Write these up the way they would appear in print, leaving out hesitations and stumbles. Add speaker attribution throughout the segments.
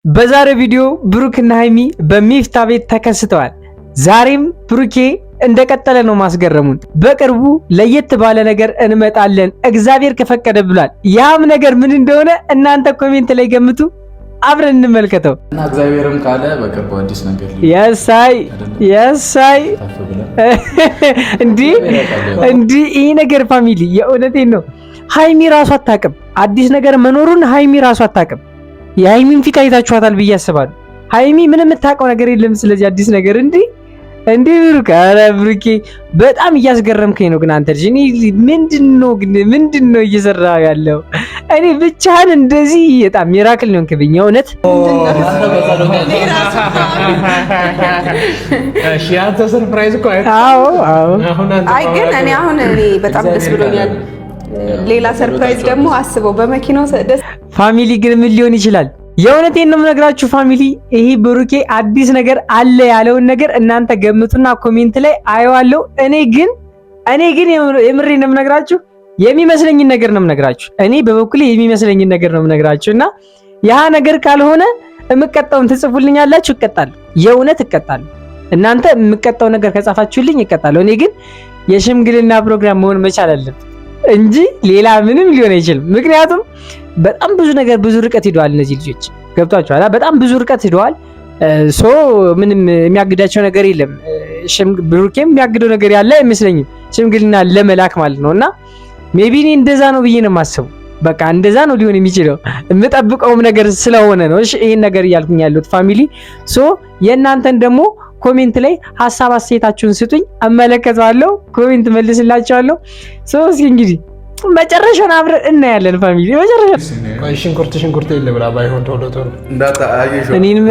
Speaker 1: በዛሬው ቪዲዮ ብሩክና ሃይሚ በሚፍታ ቤት ተከስተዋል። ዛሬም ብሩኬ እንደቀጠለ ነው ማስገረሙን። በቅርቡ ለየት ባለ ነገር እንመጣለን እግዚአብሔር ከፈቀደ ብሏል። ያም ነገር ምን እንደሆነ እናንተ ኮሜንት ላይ ገምቱ፣ አብረን እንመልከተው።
Speaker 2: እና እግዚአብሔርም ካለ በቅርቡ አዲስ ነገር
Speaker 1: የሳይ እንዲህ ይሄ ነገር ፋሚሊ የእውነቴን ነው። ሃይሚ ራሱ አታውቅም አዲስ ነገር መኖሩን። ሃይሚ ራሱ አታውቅም። የሃይሚን ፊት አይታችኋታል ብዬ አስባለሁ። ሃይሚ ምንም የምታውቀው ነገር የለም ስለዚህ አዲስ ነገር። እንዴ ብሩክ፣ ኧረ ብሩኬ በጣም እያስገረምከኝ ነው። ግን አንተ ልጅ ምንድነው እየሰራ ያለው? እኔ ብቻህን እንደዚህ በጣም ሚራክል ነው እንከብኝ እውነት።
Speaker 3: እሺ አንተ ሰርፕራይዝ እኮ
Speaker 1: አዎ።
Speaker 4: አይ ግን እኔ በጣም ደስ ብሎኛል። ሌላ ሰርፕራይዝ ደግሞ አስበው በመኪናው ደስ
Speaker 1: ፋሚሊ ግን ምን ሊሆን ይችላል? የእውነቴን ነው የምነግራችሁ ፋሚሊ። ይሄ ብሩኬ አዲስ ነገር አለ ያለውን ነገር እናንተ ገምቱና ኮሜንት ላይ አየዋለሁ። እኔ ግን የምሬን ነው የምነግራችሁ፣ የሚመስለኝን ነገር ነው የምነግራችሁ። እኔ በበኩሌ የሚመስለኝን ነገር ነው የምነግራችሁ እና ያ ነገር ካልሆነ የምቀጣውን ትጽፉልኛላችሁ፣ እቀጣለሁ። የእውነት እቀጣለሁ። እናንተ የምቀጣው ነገር ከጻፋችሁልኝ እቀጣለሁ። እኔ ግን የሽምግልና ፕሮግራም መሆን መቻል አለበት እንጂ ሌላ ምንም ሊሆን አይችልም። ምክንያቱም በጣም ብዙ ርቀት ሄደዋል እነዚህ ልጆች፣ ገብቷቸዋል። በጣም ብዙ ርቀት ሄደዋል። ምንም የሚያግዳቸው ነገር የለም። ብሩኬም የሚያግደው ነገር ያለ አይመስለኝም ሽምግልና ለመላክ ማለት ነው። እና ሜቢ እኔ እንደዛ ነው ብዬ ነው የማስበው። በቃ እንደዛ ነው ሊሆን የሚችለው የምጠብቀውም ነገር ስለሆነ ነው። እሺ ይሄን ነገር እያልኩኝ ያለሁት ፋሚሊ። የእናንተን ደግሞ ኮሜንት ላይ ሐሳብ አስተያየታችሁን ስጡኝ፣ እመለከተዋለሁ፣ ኮሜንት መልስላችኋለሁ። እስኪ እንግዲህ መጨረሻውን አብረን እናያለን ፋሚሊ። መጨረሻ
Speaker 3: ሽንኩርት የለ ብላ ባይሆን ቶሎ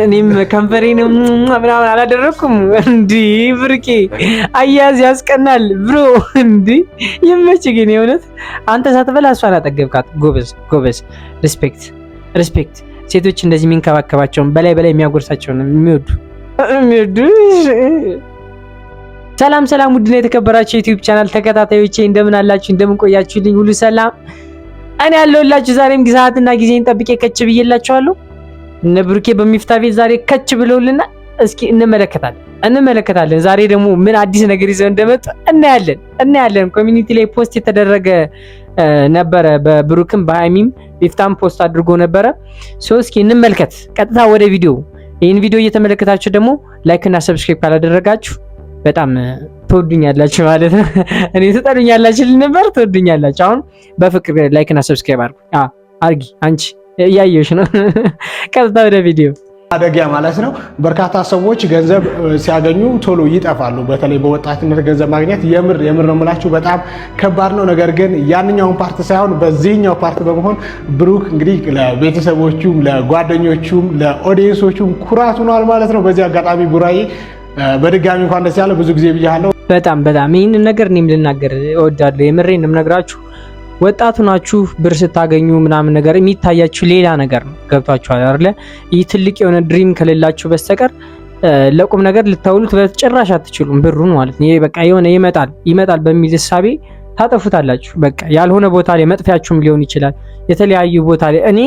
Speaker 1: እኔም ከንፈሬን ምናምን አላደረኩም። እንዲህ ብርቄ አያዝ ያስቀናል ብሮ። እንዲህ ይመች ግን የእውነት አንተ ሳትበላ እሷን አጠገብካት። ጎበዝ። ሪስፔክት። ሴቶች እንደዚህ የሚንከባከባቸውን በላይ የሚያጎርሳቸውን የሚወዱ ሰላም ውድና የተከበራችሁ የዩቲዩብ ቻናል ተከታታዮቼ እንደምን አላችሁ? እንደምን ቆያችሁልኝ? ሁሉ ሰላም? እኔ ያለሁላችሁ ዛሬም ሰዓትና ጊዜን ጠብቄ ከች ብዬላችኋለሁ። እነ ብሩኬ በሚፍታ ቤት ዛሬ ከች ብለውልና እስኪ እንመለከታለን። ዛሬ ደግሞ ምን አዲስ ነገር ይዘው እንደመጡ እናያለን። ኮሚኒቲ ላይ ፖስት የተደረገ ነበረ። በብሩክም በሃይሚም ሚፍታም ፖስት አድርጎ ነበረ። እስኪ እንመልከት። ቀጥታ ወደ ቪዲዮ። ይህን ቪዲዮ እየተመለከታችሁ ደግሞ ላይክ እና ሰብስክራይብ ካላደረጋችሁ በጣም ትወዱኛላችሁ ማለት ነው። እኔ ትጠሉኛላችሁ ነበር፣ ትወዱኛላችሁ። አሁን በፍቅር ላይክ እና ሰብስክራይብ አርጊ። አንቺ እያየሽ ነው። ቀጥታ ወደ ቪዲዮ።
Speaker 3: አደጊያ ማለት ነው። በርካታ ሰዎች ገንዘብ ሲያገኙ ቶሎ ይጠፋሉ። በተለይ በወጣትነት ገንዘብ ማግኘት የምር ነው የምላችሁ በጣም ከባድ ነው። ነገር ግን ያንኛውን ፓርት ሳይሆን በዚህኛው ፓርት በመሆን ብሩክ እንግዲህ ለቤተሰቦቹም፣ ለጓደኞቹም፣ ለኦዲየንሶቹም ኩራት ሆኗል ማለት ነው። በዚህ አጋጣሚ ቡራዬ በድጋሚ እንኳን ደስ ያለ። ብዙ ጊዜ ብያለሁ። በጣም
Speaker 1: ይህንን ነገር እኔም ልናገር እወዳለሁ። የምሬን ነው የምነግራችሁ። ወጣቱ ናችሁ፣ ብር ስታገኙ ምናምን ነገር የሚታያችሁ ሌላ ነገር ነው። ገብቷችኋል አይደለ? ይህ ትልቅ የሆነ ድሪም ከሌላችሁ በስተቀር ለቁም ነገር ልታውሉት በጭራሽ አትችሉም፣ ብሩን ማለት ነው። ይሄ በቃ የሆነ ይመጣል በሚል እሳቤ ታጠፉታላችሁ። በቃ ያልሆነ ቦታ ላይ መጥፊያችሁም ሊሆን ይችላል፣ የተለያዩ ቦታ ላይ። እኔ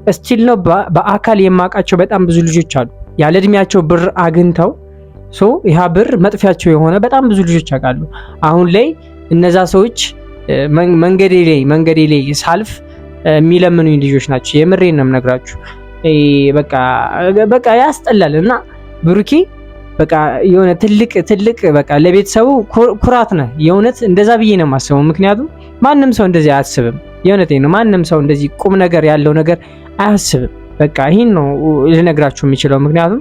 Speaker 1: እስቲል ነው በአካል የማውቃቸው በጣም ብዙ ልጆች አሉ ያለ እድሜያቸው ብር አግኝተው ይህ ብር መጥፊያቸው የሆነ በጣም ብዙ ልጆች አውቃሉ። አሁን ላይ እነዛ ሰዎች መንገዴ ላይ ሳልፍ የሚለምኑኝ ልጆች ናቸው። የምሬን ነው የምነግራችሁ። በቃ ያስጠላል። እና ብሩኬ በቃ የሆነ ትልቅ በቃ ለቤተሰቡ ኩራት ነህ። የእውነት እንደዛ ብዬ ነው የማስበው። ምክንያቱም ማንም ሰው እንደዚህ አያስብም። የእውነቴን ነው። ማንም ሰው እንደዚህ ቁም ነገር ያለው ነገር አያስብም። በቃ ይሄን ነው ልነግራችሁ የሚችለው። ምክንያቱም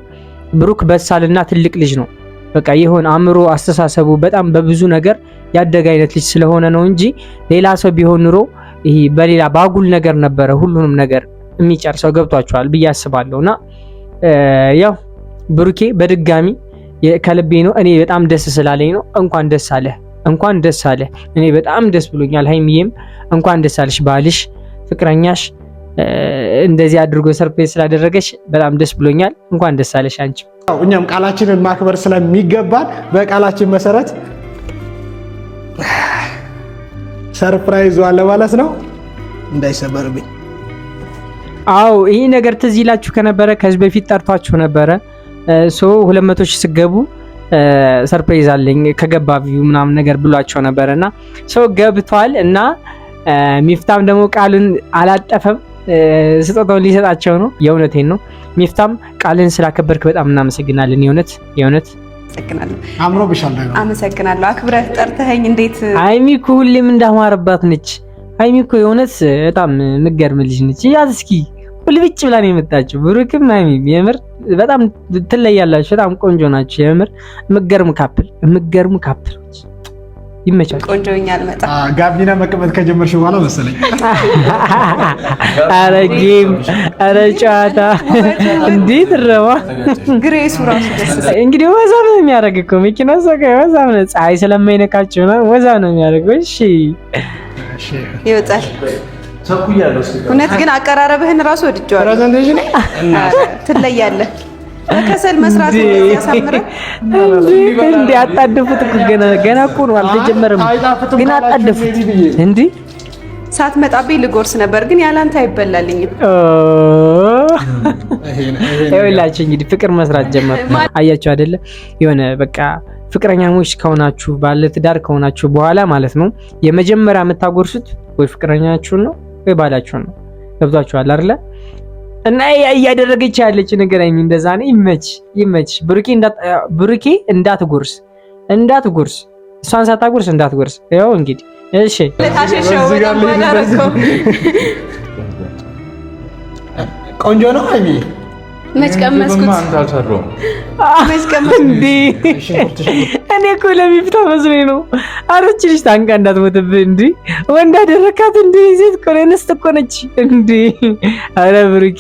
Speaker 1: ብሩክ በሳልና ትልቅ ልጅ ነው። በቃ የሆነ አእምሮ አስተሳሰቡ በጣም በብዙ ነገር ያደገ አይነት ልጅ ስለሆነ ነው እንጂ ሌላ ሰው ቢሆን ኑሮ ይሄ በሌላ ባጉል ነገር ነበረ ሁሉንም ነገር የሚጨርሰው። ገብቷቸዋል ብዬ አስባለሁና ያው ብሩኬ በድጋሚ ከልቤ ነው። እኔ በጣም ደስ ስላለኝ ነው። እንኳን ደስ አለ። እኔ በጣም ደስ ብሎኛል። ሃይሚዬም እንኳን ደስ አለሽ፣ ባልሽ ፍቅረኛሽ እንደዚህ አድርጎ ሰርፕራይዝ ስላደረገሽ በጣም ደስ ብሎኛል። እንኳን ደስ አለሽ አንቺ።
Speaker 3: እኛም ቃላችንን ማክበር ስለሚገባን በቃላችን መሰረት ሰርፕራይዝ አለ ማለት ነው። እንዳይሰበርብኝ
Speaker 1: አዎ ይሄ ነገር ትዝ ይላችሁ ከነበረ ከዚህ በፊት ጠርቷችሁ ነበረ። 200 ሺህ ስገቡ ሰርፕራይዝ አለኝ ከገባ ቪው ምናምን ነገር ብሏቸው ነበርና ገብቷል እና ሚፍታም ደግሞ ቃሉን አላጠፈም። ስጦታውን ሊሰጣቸው ነው። የእውነቴን ነው። ሚፍታም ቃልን ስላከበርክ በጣም እናመሰግናለን። የእውነት አመሰግናለሁ።
Speaker 3: አምሮብሻል ደግሞ
Speaker 4: አመሰግናለሁ። አክብረህ ጠርተኸኝ እንዴት
Speaker 1: ሃይሚ እኮ ሁሌም እንዳማረባት ነች። ሃይሚ እኮ የእውነት በጣም የምትገርም ልጅ ነች። ያት እስኪ ልብጭ ብላ ነው የመጣችው። ብሩክም ሃይሚ የምር በጣም ትለያላችሁ። በጣም ቆንጆ ናችሁ። የምር የምትገርሙ ካፕሎች ይመቻል።
Speaker 4: ቆንጆኛል መጣ
Speaker 3: ጋቢና መቀመጥ ከጀመርሽ በኋላ መሰለኝ።
Speaker 1: አረ ጌም አረ ጨዋታ እንዴት ረዋ
Speaker 4: ግሬሱ ራሱ ደስ
Speaker 1: እንግዲህ ወዛ ነው የሚያደርግ እኮ መኪና ሰቀ ወዛ ነው። ፀሐይ ስለማይነካቸው ነው ወዛ ነው የሚያደርገው። እሺ
Speaker 4: ይወጣል። እውነት ግን አቀራረብህን ራሱ ወድጄዋለሁ።
Speaker 3: ፕሬዘንቴሽን
Speaker 4: ትለያለህ። በከሰል መስራት ያሳምራል
Speaker 1: እንዴ! አጣደፉት እኮ ገና እኮ ነው አልተጀመረም፣ ግን አጣደፉት እንዴ!
Speaker 4: ሳትመጣብኝ ልጎርስ ነበር፣ ግን ያላንተ አይበላልኝም።
Speaker 1: ይኸውላችሁ እንግዲህ ፍቅር መስራት ጀመር። አያችሁ አይደለ? የሆነ በቃ ፍቅረኛሞች ከሆናችሁ ባለ ትዳር ከሆናችሁ በኋላ ማለት ነው የመጀመሪያ የምታጎርሱት ወይ ፍቅረኛችሁን ነው ወይ ባላችሁን ነው። ገብቷችኋል አይደለ? እና እያደረገች ያለች ነገር አይኝ እንደዛ ነው። ይመች ብሩኬ እንዳትጎርስ እሷን ሳታጎርስ እንዳትጎርስ። ያው እንግዲህ እሺ
Speaker 3: ቆንጆ ነው ሃይሚ
Speaker 4: መች ቀመስኩት
Speaker 1: እንዴ? እኔ እኮ ለሚፍታ መስሎኝ ነው። አረች ልጅ ታንቃ እንዳትሞትብህ እንዴ! ወንድ አደረካት እንዴ? ሴት እኮ ነው እንስት እኮ ነች እንዴ! አረ ብሩኬ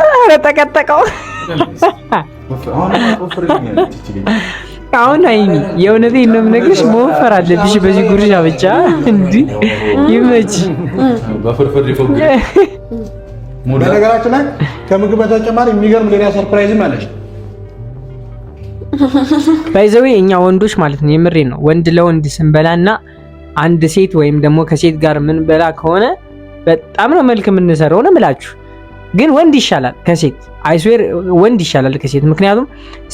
Speaker 1: አረ ተቀጠቀው። አሁን ሃይሚ የእውነቴን ነው የምነግርሽ፣ መወፈር አለብሽ በዚህ ጉርሻ ብቻ እንዴ! ይመች
Speaker 2: በፍርፍር ይፎግር።
Speaker 3: በነገራችን ላይ ከምግብ በተጨማሪ የሚገርም ሌላ ሰርፕራይዝም አለሽ።
Speaker 1: ባይዘዌ እኛ ወንዶች ማለት ነው የምሬን ነው ወንድ ለወንድ ስንበላና አንድ ሴት ወይም ደግሞ ከሴት ጋር ምን በላ ከሆነ በጣም ነው መልክ የምንሰራው ነው የምላችሁ። ግን ወንድ ይሻላል ከሴት አይስዌር ወንድ ይሻላል ከሴት። ምክንያቱም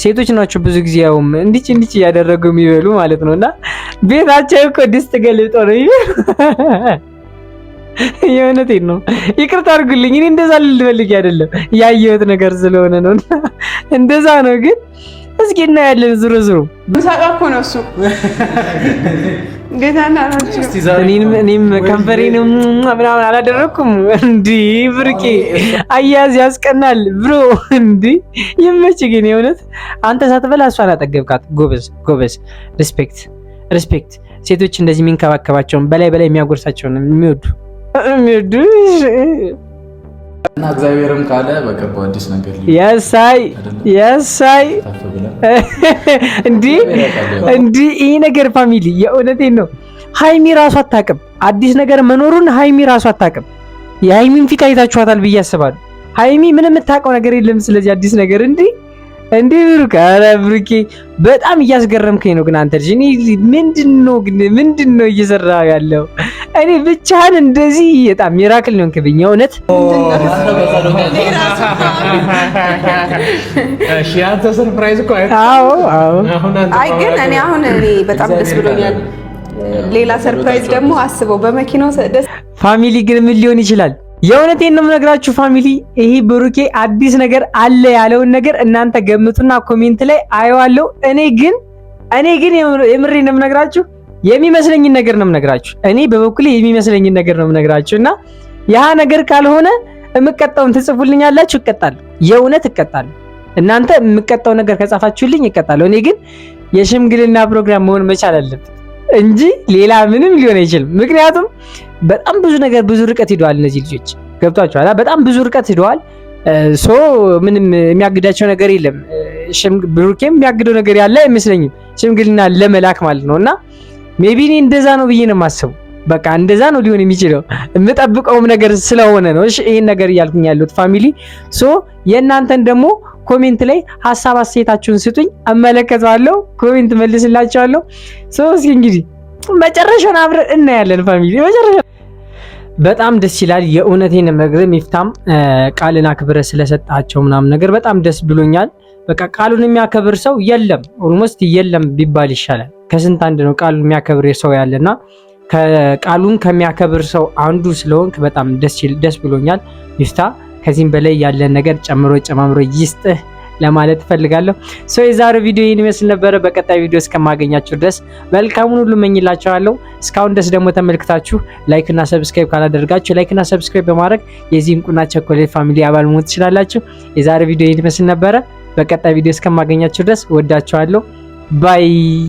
Speaker 1: ሴቶች ናቸው ብዙ ጊዜ ያው እንዲች እያደረጉ የሚበሉ ማለት ነውና ቤታቸው እኮ ድስት ገልጦ ነው የእውነቴን ነው። ይቅርታ አድርጉልኝ፣ እኔ እንደዛ ልልፈልግ አይደለም ያየሁት ነገር ስለሆነ ነው። እንደዛ ነው። ግን እስኪ እናያለን። ዙሮ
Speaker 4: ሳቃ እኮ ነው እሱ ጌታና ናቸው።
Speaker 1: እኔም ከንፈሬን ምናምን አላደረኩም እንዲ ብርቄ አያዝ ያስቀናል ብሮ እንዲ ይመች። ግን የእውነት አንተ ሳትበላ እሷን አጠገብካት። ጎበዝ። ሪስፔክት። ሴቶች እንደዚህ የሚንከባከባቸውን በላይ የሚያጎርሳቸውን የሚወዱ
Speaker 2: እና እግዚአብሔርም ካለ በቀባው አዲስ ነገር
Speaker 1: የሳይ እንዲ ይሄ ነገር ፋሚሊ የእውነቴን ነው። ሃይሚ ራሱ አታውቅም አዲስ ነገር መኖሩን። ሃይሚ ራሱ አታውቅም። የሃይሚን ፊት አይታችኋታል ብዬ አስባለሁ። ሃይሚ ምንም የምታውቀው ነገር የለም ስለዚህ አዲስ ነገር እንዲ ብሩክ። ኧረ ብሩኬ በጣም እያስገረምከኝ ነው። ግን አንተ ልጅ እኔ ምንድነው እየሰራ ያለው? እኔ ብቻህን እንደዚህ በጣም ሚራክል ነው እንከብኝ እውነት።
Speaker 3: እሺ አንተ ሰርፕራይዝ እኮ
Speaker 1: አዎ።
Speaker 4: አይ ግን እኔ በጣም ደስ ብሎኛል። ሌላ ሰርፕራይዝ ደግሞ አስበው በመኪናው ደስ
Speaker 1: ፋሚሊ ግን ምን ሊሆን ይችላል? የእውነቴን ነው የምነግራችሁ ፋሚሊ። ይሄ ብሩኬ አዲስ ነገር አለ ያለውን ነገር እናንተ ገምቱና ኮሜንት ላይ አየዋለሁ። እኔ ግን የምሬን ነው የምነግራችሁ የሚመስለኝን ነገር ነው የምነግራችሁ። እኔ በበኩሌ የሚመስለኝን ነገር ነው የምነግራችሁ እና ያ ነገር ካልሆነ የምቀጣውን ትጽፉልኛላችሁ፣ እቀጣለሁ። የእውነት እቀጣለሁ። እናንተ የምቀጣው ነገር ከጻፋችሁልኝ እቀጣለሁ። እኔ ግን የሽምግልና ፕሮግራም መሆን መቻል አለበት እንጂ ሌላ ምንም ሊሆን አይችልም። ምክንያቱም በጣም ብዙ ርቀት ሄደዋል እነዚህ ልጆች። ገብቷቸዋል። በጣም ብዙ ርቀት ሄደዋል። ምንም የሚያግዳቸው ነገር የለም። ብሩኬም የሚያግደው ነገር ያለ አይመስለኝም ሽምግልና ለመላክ ማለት ነውና ሜቢ እኔ እንደዛ ነው ብዬ ነው የማስበው። በቃ እንደዛ ነው ሊሆን የሚችለው የምጠብቀውም ነገር ስለሆነ ነው። እሺ ይሄን ነገር እያልኩኝ ያለሁት ፋሚሊ። የእናንተን ደግሞ ኮሜንት ላይ ሀሳብ አስተያየታችሁን ስጡኝ፣ እመለከተዋለሁ፣ ኮሜንት መልስላችኋለሁ። እስኪ እንግዲህ መጨረሻውን አብረን እናያለን ፋሚሊ። መጨረሻ በጣም ደስ ይላል። የእውነቴን መግዘም ሚፍታም ቃልን አክብረ ስለሰጣቸው ምናምን ነገር በጣም ደስ ብሎኛል። በቃ ቃሉን የሚያከብር ሰው የለም፣ ኦልሞስት የለም ቢባል ይሻላል። ከስንት አንድ ነው ቃሉን የሚያከብር ሰው ያለና ቃሉን ከሚያከብር ሰው አንዱ ስለሆንክ በጣም ደስ ብሎኛል ሚፍታ። ከዚህም በላይ ያለን ነገር ጨማምሮ ይስጥህ ለማለት ፈልጋለሁ። የዛሬው ቪዲዮ ይህን ይመስል ነበረ። በቀጣይ ቪዲዮ እስከማገኛችሁ ድረስ መልካሙን ሁሉ እመኝላችኋለሁ። እስካሁን ድረስ ደግሞ ተመልክታችሁ ላይክ እና ሰብስክራይብ ካላደረጋችሁ ላይክ እና ሰብስክራይብ በማድረግ የዚህ እንቁና ቸኮሌት ፋሚሊ አባል መሆን ትችላላችሁ። የዛሬው ቪዲዮ ይህን ይመስል ነበረ። በቀጣይ ቪዲዮ እስከማገኛችሁ ድረስ ወዳችኋለሁ። ባይ